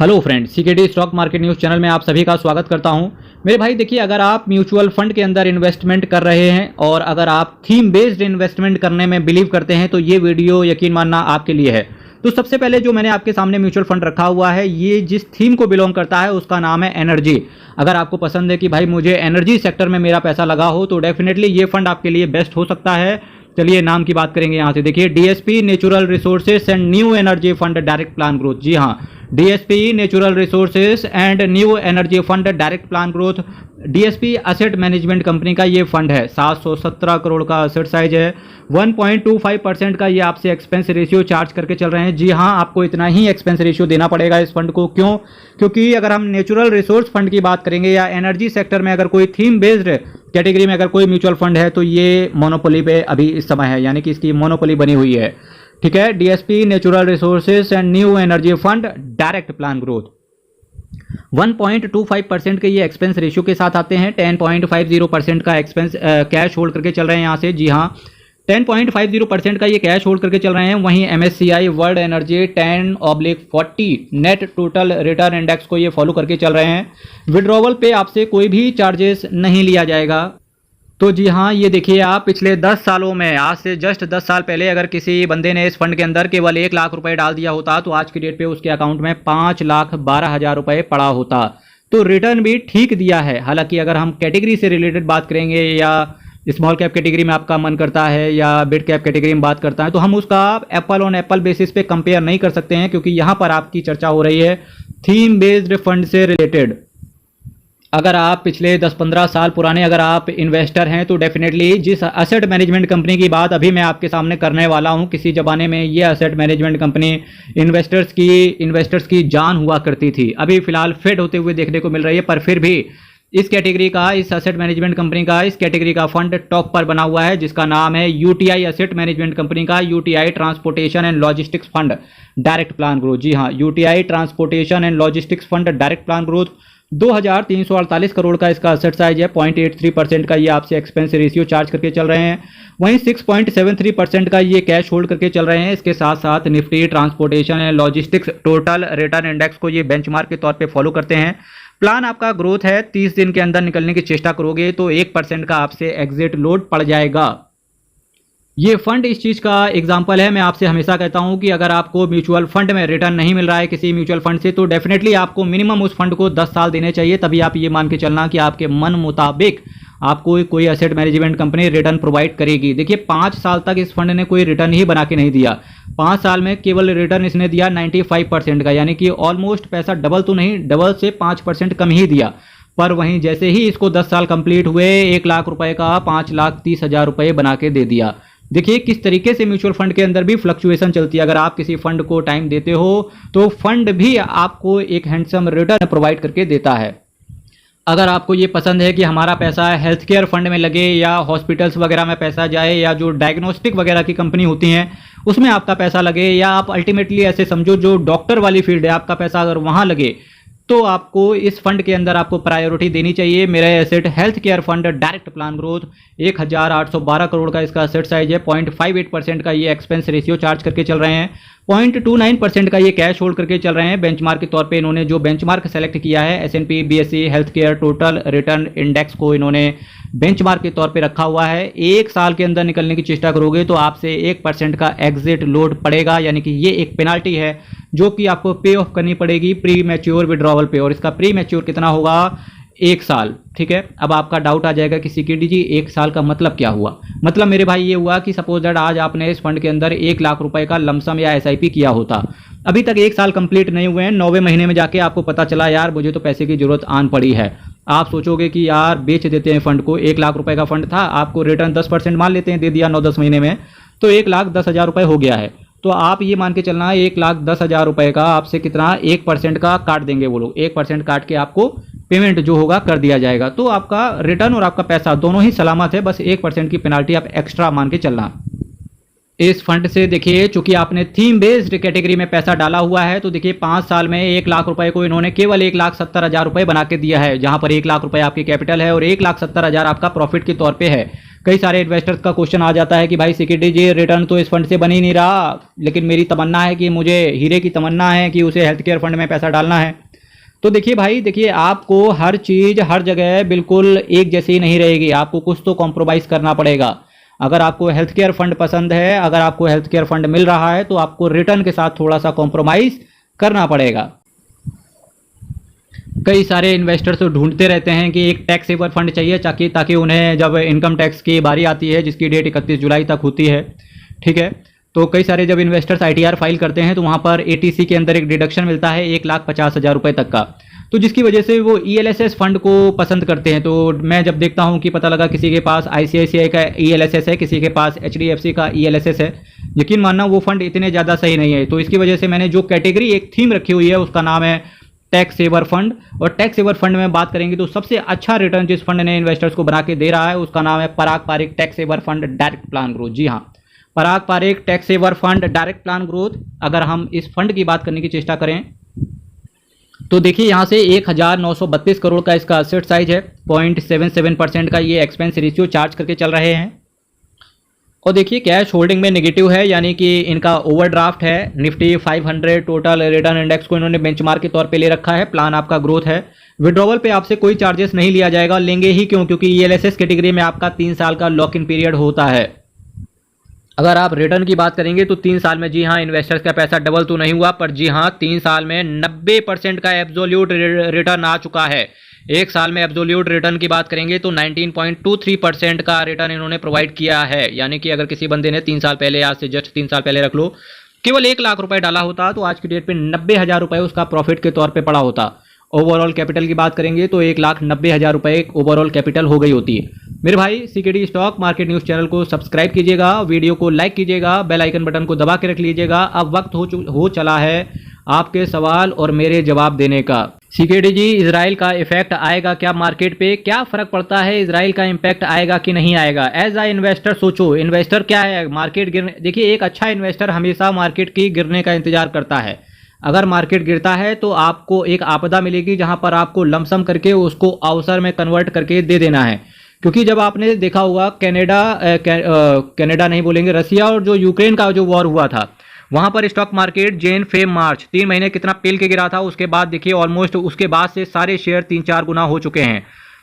Hello friend, CKD stock market news channel में आप सभी का स्वागत करता हूं। मेरे भाई देखिए, अगर आप म्यूचुअल फंड के अंदर इन्वेस्टमेंट कर रहे हैं और अगर आप थीम बेस्ड इन्वेस्टमेंट करने में बिलीव करते हैं तो ये वीडियो यकीन मानना आपके लिए है। तो सबसे पहले जो मैंने आपके सामने म्यूचुअल फंड रखा हुआ है, ये जिस थीम को बिलोंग करता है उसका नाम है एनर्जी। अगर आपको पसंद है कि भाई मुझे एनर्जी सेक्टर में मेरा पैसा लगा हो तो डेफिनेटली ये फंड आपके लिए बेस्ट हो सकता है। चलिए नाम की बात करेंगे यहाँ से। देखिए, DSP natural resources and new energy fund direct plan growth. जी हाँ, DSP natural resources and new energy fund direct plan growth, DSP asset management company का ये फंड है। 717 करोड़ का असेट साइज है। 1.25% का ये आपसे एक्सपेंस रेशियो चार्ज करके चल रहे हैं। जी हाँ, आपको इतना ही एक्सपेंस रेशियो देना पड़ेगा इस फंड को। क्यों? क्योंकि अगर हम नेचुरल रिसोर्स फंड की बात करेंगे या एनर्जी सेक्टर में अगर कोई थीम बेस्ड कैटेगरी में अगर कोई म्यूचुअल फंड है तो ये मोनोपोली पे अभी इस समय है, यानी कि इसकी मोनोपोली बनी हुई है। ठीक है, DSP natural resources and new energy fund direct plan growth 1.25% के ये एक्सपेंस रेशियो के साथ आते हैं। 10.50% का एक्सपेंस कैश होल्ड करके चल रहे हैं यहाँ से। जी हाँ, 10.50% का ये कैश होल्ड करके चल रहे हैं। वहीं MSCI world energy 10/40 net total return index को ये फॉलो करके चल रहे हैं। विड्रॉवल पे आपसे कोई भी चार्जेस नहीं लिया जाएगा। तो जी हाँ, ये देखिए आप, पिछले 10 सालों में, आज से जस्ट 10 साल पहले अगर किसी बंदे ने इस फंड के अंदर केवल 1 लाख रुपए डाल दिया होता तो आज की डेट पे उसके अकाउंट में 5,12,000 रुपए पड़ा होता। तो रिटर्न भी ठीक दिया है। हालांकि अगर हम कैटेगरी से रिलेटेड बात करेंगे या स्मॉल कैप कैटेगरी में आपका मन करता है या मिड कैप कैटेगरी में बात करता है तो हम उसका एप्पल ऑन एप्पल बेसिस पे कंपेयर नहीं कर सकते हैं, क्योंकि यहाँ पर आपकी चर्चा हो रही है थीम बेस्ड फंड से रिलेटेड। अगर आप पिछले 10-15 साल पुराने अगर आप इन्वेस्टर हैं तो डेफिनेटली जिस असेट मैनेजमेंट कंपनी की बात अभी मैं आपके सामने करने वाला हूं, किसी ज़माने में ये असेट मैनेजमेंट कंपनी इन्वेस्टर्स की जान हुआ करती थी। अभी फिलहाल फेड होते हुए देखने को मिल रही है, पर फिर भी इस कैटेगरी का, इस असेट मैनेजमेंट कंपनी का, इस कैटेगरी का फंड टॉप पर बना हुआ है, जिसका नाम है यूटीआई असेट मैनेजमेंट कंपनी का UTI transportation and logistics fund direct plan growth. जी हाँ, UTI transportation and logistics fund direct plan growth 2,348 crore का इसका असेट साइज है। 0.83% का ये आपसे एक्सपेंस रेशियो चार्ज करके चल रहे हैं। वहीं 6.73% का ये कैश होल्ड करके चल रहे हैं। इसके साथ साथ Nifty transportation and logistics total return index को ये बेंचमार्क के तौर पे फॉलो करते हैं। प्लान आपका ग्रोथ है, 30 दिन के अंदर निकलने की चेष्टा करोगे तो 1% का आपसे एग्जिट लोड पड़ जाएगा। ये फंड इस चीज़ का एग्जाम्पल है। मैं आपसे हमेशा कहता हूं कि अगर आपको म्यूचुअल फंड में रिटर्न नहीं मिल रहा है किसी म्यूचुअल फंड से तो डेफिनेटली आपको मिनिमम उस फंड को 10 साल देने चाहिए, तभी आप ये मान के चलना कि आपके मन मुताबिक आपको कोई asset management company return provide करेगी। देखिए, 5 साल तक इस फंड ने कोई रिटर्न ही बना के नहीं दिया। 5 साल में केवल रिटर्न इसने दिया 95% का, यानी कि ऑलमोस्ट पैसा डबल तो नहीं, डबल से 5% कम ही दिया। पर वहीं जैसे ही इसको 10 साल कंप्लीट हुए, 1 लाख रुपए का 5,30,000 रुपए बना के दे दिया। देखिए किस तरीके से म्यूचुअल फंड के अंदर भी फ्लक्चुएशन चलती है। अगर आप किसी फंड को टाइम देते हो तो फंड भी आपको एक हैंडसम रिटर्न प्रोवाइड करके देता है। अगर आपको ये पसंद है कि हमारा पैसा हेल्थ केयर फंड में लगे या हॉस्पिटल्स वगैरह में पैसा जाए या जो डायग्नोस्टिक वगैरह की कंपनी होती हैं उसमें आपका पैसा लगे, या आप अल्टीमेटली ऐसे समझो जो डॉक्टर वाली फील्ड है आपका पैसा अगर वहाँ लगे, तो आपको इस फंड के अंदर आपको प्रायोरिटी देनी चाहिए। मेरा asset health care fund direct plan growth 1,812 crore का इसका एसेट साइज है। 0.58% का ये एक्सपेंस रेशियो चार्ज करके चल रहे हैं। 0.29% का ये कैश होल्ड करके चल रहे हैं। बेंचमार्क के तौर पे इन्होंने जो बेंचमार्क सेलेक्ट किया है S&P BSE health care total return index को इन्होंने बेंचमार्क के तौर पे रखा हुआ है। 1 साल के अंदर निकलने की चेष्टा करोगे तो आपसे 1% का एग्जिट लोड पड़ेगा, यानी कि ये एक पेनाल्टी है जो कि आपको पे ऑफ करनी पड़ेगी प्री मैच्योर विड्रॉवल पे। और इसका प्री मैच्योर कितना होगा? 1 साल। ठीक है, अब आपका डाउट आ जाएगा कि सीकेडी जी 1 साल का मतलब क्या हुआ? मतलब मेरे भाई ये हुआ कि सपोज दैट आज आपने इस फंड के अंदर 1 लाख रुपए का लमसम या SIP किया होता, अभी तक 1 साल कंप्लीट नहीं हुए हैं, 9वें महीने में जाके आपको पता चला यार मुझे तो पैसे की जरूरत आन पड़ी है। आप सोचोगे कि यार बेच देते हैं फंड को। 1 लाख रुपए का फंड था, आपको रिटर्न 10% मान लेते हैं, दे दिया 9-10 महीने में, तो 1,10,000 रुपए हो गया है। तो आप ये मान के चलना 1,10,000 रुपए का आपसे कितना 1% का काट देंगे वो लोग। 1% काट के आपको पेमेंट जो होगा कर दिया जाएगा। तो आपका रिटर्न और आपका पैसा दोनों ही सलामत है, बस 1% की पेनाल्टी आप एक्स्ट्रा मान के चलना। इस फंड से देखिए, चूंकि आपने थीम बेस्ड कैटेगरी में पैसा डाला हुआ है तो देखिए 5 साल में 1 लाख रुपए को इन्होंने केवल 1,70,000 रुपए बना के दिया है, जहां पर 1 लाख रुपए आपकी कैपिटल है और 1,70,000 आपका प्रॉफिट के तौर पे है। कई सारे इन्वेस्टर्स का क्वेश्चन आ जाता है कि भाई सिक्योरिटी जी रिटर्न तो इस फंड से बन ही नहीं रहा, लेकिन मेरी तमन्ना है कि मुझे हीरे की तमन्ना है कि उसे हेल्थ केयर फंड में पैसा डालना है। तो देखिए भाई, देखिए आपको हर चीज़ हर जगह बिल्कुल एक जैसी नहीं रहेगी, आपको कुछ तो कॉम्प्रोमाइज़ करना पड़ेगा। अगर आपको हेल्थ केयर फंड पसंद है, अगर आपको हेल्थ केयर फंड मिल रहा है, तो आपको रिटर्न के साथ थोड़ा सा कॉम्प्रोमाइज़ करना पड़ेगा। कई सारे इन्वेस्टर्स ढूंढते रहते हैं कि एक टैक्स सेवर फंड चाहिए ताकि उन्हें जब इनकम टैक्स की बारी आती है, जिसकी डेट 31 जुलाई तक होती है, ठीक है, तो कई सारे जब इन्वेस्टर्स ITR फाइल करते हैं तो वहाँ पर ATC के अंदर एक डिडक्शन मिलता है 1,50,000 रुपये तक का, तो जिसकी वजह से वो ELSS फंड को पसंद करते हैं। तो मैं जब देखता हूँ कि पता लगा किसी के पास ICICI का ELSS है, किसी के पास HDFC का ELSS है, यकीन मानना वो फंड इतने ज़्यादा सही नहीं है। तो इसकी वजह से मैंने जो कैटेगरी एक थीम रखी हुई है उसका नाम है टैक्स सेवर फंड। और टैक्स सेवर फंड में बात करेंगे तो सबसे अच्छा रिटर्न जिस फंड ने इन्वेस्टर्स को बना के दे रहा है उसका नाम है Parag Parekh tax saver fund direct plan growth. जी हाँ, Parag Parekh tax saver fund direct plan growth. अगर हम इस फंड की बात करने की चेष्टा करें तो देखिए यहाँ से 1932 करोड़ का इसका असेट साइज है, 0.77% का ये एक्सपेंस रेशियो चार्ज करके चल रहे हैं। और देखिए कैश होल्डिंग में नेगेटिव है, यानी कि इनका ओवरड्राफ्ट है। निफ्टी 500 टोटल रिटर्न इंडेक्स को इन्होंने बेंचमार्क के तौर पे ले रखा है। प्लान आपका ग्रोथ है। विड्रॉवल पे आपसे कोई चार्जेस नहीं लिया जाएगा, लेंगे ही क्यों, क्योंकि ELSS कैटेगरी में आपका 3 साल का लॉक इन पीरियड होता है। अगर आप रिटर्न की बात करेंगे तो 3 साल में जी हाँ इन्वेस्टर्स का पैसा डबल तो नहीं हुआ, पर जी हाँ 3 साल में 90% का एब्सोल्यूट रिटर्न आ चुका है। एक साल में एब्सोल्यूट रिटर्न की बात करेंगे तो 19.23% का रिटर्न इन्होंने प्रोवाइड किया है। यानी कि अगर किसी बंदे ने 3 साल पहले, आज से जस्ट 3 साल पहले रख लो, केवल 1 लाख रुपए डाला होता तो आज की डेट पे 90,000 रुपए उसका प्रॉफिट के तौर पे पड़ा होता। ओवरऑल कैपिटल की बात करेंगे तो 1,90,000 रुपए ओवरऑल कैपिटल हो गई होती है। मेरे भाई CKD stock market news channel को सब्सक्राइब कीजिएगा, वीडियो को लाइक कीजिएगा, बेल आइकन बटन को दबा के रख लीजिएगा। अब वक्त हो चला है आपके सवाल और मेरे जवाब देने का। CKD जी, इजराइल का इफेक्ट आएगा क्या मार्केट पे? क्या फर्क पड़ता है, इजराइल का इम्पैक्ट आएगा कि नहीं आएगा? एज अ इन्वेस्टर सोचो, इन्वेस्टर क्या है, मार्केट गिरने, देखिए एक अच्छा इन्वेस्टर हमेशा मार्केट की गिरने का इंतजार करता है। अगर मार्केट गिरता है तो आपको एक आपदा मिलेगी जहां पर आपको लमसम करके उसको अवसर में कन्वर्ट करके दे देना है। क्योंकि जब आपने देखा होगा कनाडा नहीं बोलेंगे, रसिया और जो यूक्रेन का जो वॉर हुआ था, वहां पर stock market Jan Feb March 3 महीने कितना पेल के गिरा था। उसके बाद देखिए ऑलमोस्ट उसके बाद से सारे शेयर 3-4 गुना हो चुके हैं।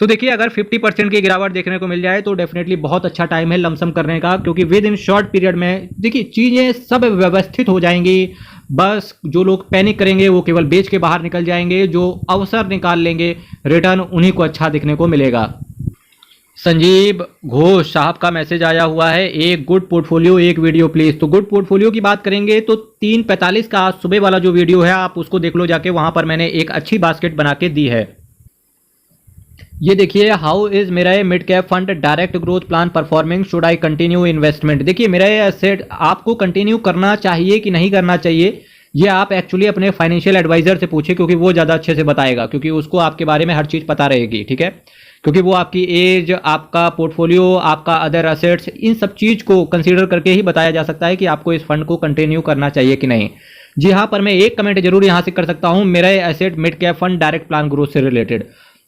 तो देखिए अगर 50% की गिरावट देखने को मिल जाए तो डेफिनेटली बहुत अच्छा टाइम है लमसम करने का, क्योंकि विद इन शॉर्ट पीरियड में देखिए चीज़ें सब व्यवस्थित हो जाएंगी। बस जो लोग पैनिक करेंगे वो केवल बेच के बाहर निकल जाएंगे, जो अवसर निकाल लेंगे रिटर्न उन्हीं को अच्छा दिखने को मिलेगा। संजीव घोष साहब का मैसेज आया हुआ है, एक गुड पोर्टफोलियो एक वीडियो प्लीज। तो गुड पोर्टफोलियो की बात करेंगे तो 3:45 का आज सुबह वाला जो वीडियो है आप उसको देख लो जाके, वहां पर मैंने एक अच्छी बास्केट बना के दी है। ये देखिए, हाउ इज मेरा mid cap fund direct growth plan performing, should I continue investment. देखिए मेरा एसेट आपको कंटिन्यू करना चाहिए कि नहीं करना चाहिए, ये आप एक्चुअली अपने फाइनेंशियल एडवाइजर से पूछिए, क्योंकि वो ज़्यादा अच्छे से बताएगा, क्योंकि उसको आपके बारे में हर चीज़ पता रहेगी, ठीक है। क्योंकि वो आपकी एज, आपका पोर्टफोलियो, आपका अदर असेट्स, इन सब चीज़ को कंसीडर करके ही बताया जा सकता है कि आपको इस फंड को कंटिन्यू करना चाहिए कि नहीं। जी हाँ, पर मैं एक कमेंट जरूर यहाँ से कर सकता हूँ, मेरा asset mid cap fund direct plan growth से रिलेटेड।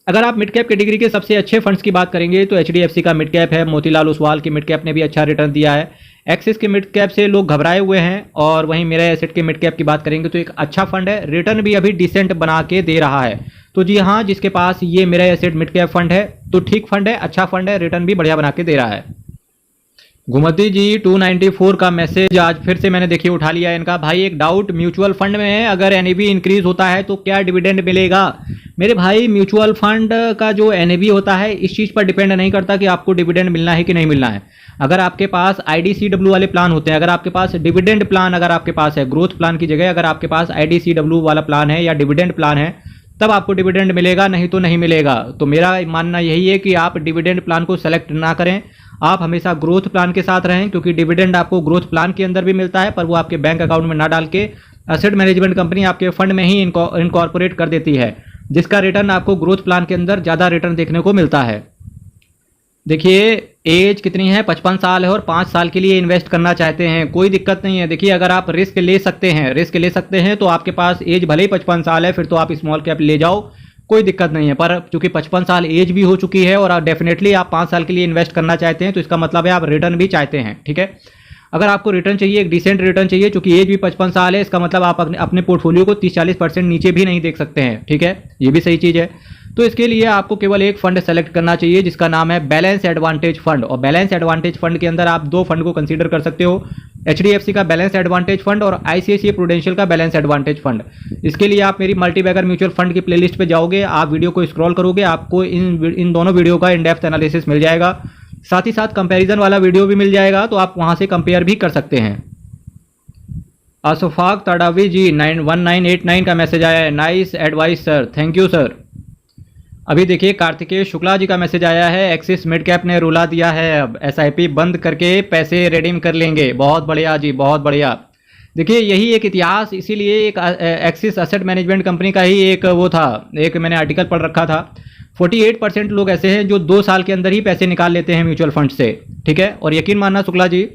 अगर आप मिड कैप कैटेगरी के सबसे अच्छे फंड्स की बात करेंगे तो HDFC का मिड कैप है, मोतीलाल ओसवाल की मिड कैप ने भी अच्छा रिटर्न दिया है, एक्सिस के मिड कैप से लोग घबराए हुए हैं, और वहीं मेरा एसेट के मिड कैप की बात करेंगे तो एक अच्छा फंड है, रिटर्न भी अभी डिसेंट बना के दे रहा है। तो जी हाँ, जिसके पास ये मेरा एसेट मिड कैप फंड है तो ठीक फंड है, अच्छा फंड है, रिटर्न भी बढ़िया बना के दे रहा है। घुमती जी 294 का मैसेज आज फिर से मैंने देखिए उठा लिया है इनका। भाई एक डाउट, म्यूचुअल फंड में है, अगर NAV इंक्रीज होता है तो क्या डिविडेंड मिलेगा? मेरे भाई म्यूचुअल फंड का जो NAV होता है इस चीज़ पर डिपेंड नहीं करता कि आपको डिविडेंड मिलना है कि नहीं मिलना है। अगर आपके पास IDCW वाले प्लान होते हैं, अगर आपके पास डिविडेंड प्लान अगर आपके पास है, ग्रोथ प्लान की जगह अगर आपके पास IDCW वाला प्लान है या डिविडेंड प्लान है, तब आपको डिविडेंड मिलेगा, नहीं तो नहीं मिलेगा। तो मेरा मानना यही है कि आप डिविडेंड प्लान को सेलेक्ट ना करें, आप हमेशा ग्रोथ प्लान के साथ रहें, क्योंकि डिविडेंड आपको ग्रोथ प्लान के अंदर भी मिलता है, पर वो आपके बैंक अकाउंट में ना डाल के एसेट मैनेजमेंट कंपनी आपके फंड में ही इनकॉर्पोरेट कर देती है, जिसका रिटर्न आपको ग्रोथ प्लान के अंदर ज़्यादा रिटर्न देखने को मिलता है। देखिए एज कितनी है, 55 साल है, और 5 साल के लिए इन्वेस्ट करना चाहते हैं, कोई दिक्कत नहीं है। देखिए अगर आप रिस्क ले सकते हैं तो आपके पास एज भले ही 55 साल है, फिर तो आप स्मॉल कैप ले जाओ, कोई दिक्कत नहीं है। पर चूंकि 55 साल एज भी हो चुकी है और डेफिनेटली आप 5 साल के लिए इन्वेस्ट करना चाहते हैं, तो इसका मतलब है आप रिटर्न भी चाहते हैं, ठीक है। अगर आपको रिटर्न चाहिए, एक डिसेंट रिटर्न चाहिए, चूंकि एज भी 55 साल है, इसका मतलब आप अपने पोर्टफोलियो को 30-40% नीचे भी नहीं देख सकते हैं, ठीक है, ये भी सही चीज़ है। तो इसके लिए आपको केवल एक फंड सेलेक्ट करना चाहिए जिसका नाम है बैलेंस एडवांटेज फंड। और बैलेंस एडवांटेज फंड के अंदर आप 2 फंड को कंसीडर कर सकते हो, HDFC का बैलेंस एडवांटेज फंड और ICICI प्रूडेंशियल का बैलेंस एडवांटेज फंड। इसके लिए आप मेरी मल्टीबैगर म्यूचुअल फंड की प्लेलिस्ट पे जाओगे, आप वीडियो को स्क्रॉल करोगे, आपको इन दोनों वीडियो का इन डेप्थ एनालिसिस मिल जाएगा। साथ ही साथ कंपैरिजन वाला वीडियो भी मिल जाएगा, तो आप वहां से कंपेयर भी कर सकते हैं। अशफाक तड़ावी जी 1989 का मैसेज आया है, nice advice sir, thank you sir. अभी देखिए कार्तिकेय शुक्ला जी का मैसेज आया है, एक्सिस मिड कैप ने रुला दिया है, अब SIP बंद करके पैसे रिडीम कर लेंगे। बहुत बढ़िया जी, बहुत बढ़िया। देखिए यही एक इतिहास, इसीलिए एक एक्सिस एसेट मैनेजमेंट कंपनी का ही एक वो था, एक मैंने आर्टिकल पढ़ रखा था। 48% लोग ऐसे हैं जो 2 साल के अंदर ही पैसे निकाल लेते हैं म्यूचुअल फंड से, ठीक है। और यकीन मानना शुक्ला जी,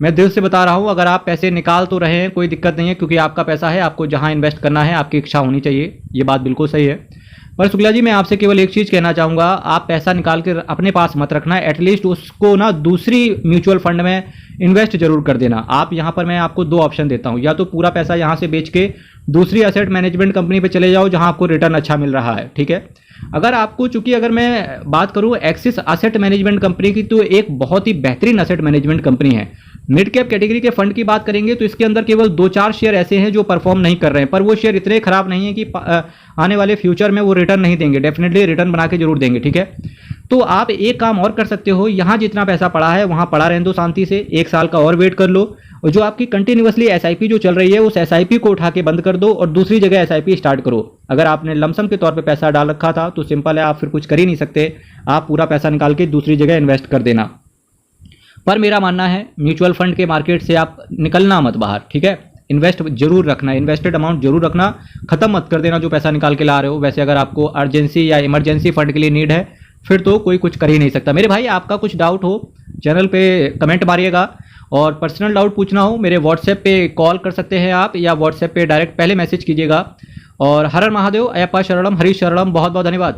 मैं दिल से बता रहा हूँ, अगर आप पैसे निकाल तो रहे हैं कोई दिक्कत नहीं है, क्योंकि आपका पैसा है, आपको जहाँ इन्वेस्ट करना है आपकी इच्छा होनी चाहिए, ये बात बिल्कुल सही है। पर शुक्ला जी मैं आपसे केवल एक चीज़ कहना चाहूँगा, आप पैसा निकाल के अपने पास मत रखना, एटलीस्ट उसको ना दूसरी म्यूचुअल फंड में इन्वेस्ट जरूर कर देना। आप यहाँ पर मैं आपको 2 ऑप्शन देता हूँ, या तो पूरा पैसा यहाँ से बेच के दूसरी एसेट मैनेजमेंट कंपनी पे चले जाओ जहाँ आपको रिटर्न अच्छा मिल रहा है, ठीक है। अगर आपको, चूंकि अगर मैं बात करूँ एक्सिस एसेट मैनेजमेंट कंपनी की, तो एक बहुत ही बेहतरीन एसेट मैनेजमेंट कंपनी है। मिड कैप कैटेगरी के फंड की बात करेंगे तो इसके अंदर केवल 2-4 शेयर ऐसे हैं जो परफॉर्म नहीं कर रहे हैं, पर वो शेयर इतने खराब नहीं है कि आने वाले फ्यूचर में वो रिटर्न नहीं देंगे, डेफिनेटली रिटर्न बना के जरूर देंगे, ठीक है। तो आप एक काम और कर सकते हो, यहाँ जितना पैसा पड़ा है वहाँ पड़ा रहने दो शांति से, 1 साल का और वेट कर लो, और जो आपकी कंटिन्यूअसली SIP जो चल रही है उस SIP को उठा के बंद कर दो और दूसरी जगह SIP स्टार्ट करो। अगर आपने लमसम के तौर पे पैसा डाल रखा था तो सिंपल है, आप फिर कुछ कर ही नहीं सकते, आप पूरा पैसा निकाल के दूसरी जगह इन्वेस्ट कर देना। पर मेरा मानना है म्यूचुअल फंड के मार्केट से आप निकलना मत बाहर, ठीक है। इन्वेस्ट जरूर रखना, इन्वेस्टेड अमाउंट जरूर रखना, खत्म मत कर देना जो पैसा निकाल के ला रहे हो। वैसे अगर आपको अर्जेंसी या इमरजेंसी फंड के लिए नीड है फिर तो कोई कुछ कर ही नहीं सकता। मेरे भाई आपका कुछ डाउट हो चैनल पे कमेंट मारिएगा, और पर्सनल डाउट पूछना हो मेरे व्हाट्सएप पे कॉल कर सकते हैं आप, या व्हाट्सएप पे डायरेक्ट पहले मैसेज कीजिएगा। और हर हर महादेव, अयप्पा शरणम, हरीश शरणम, बहुत बहुत धन्यवाद।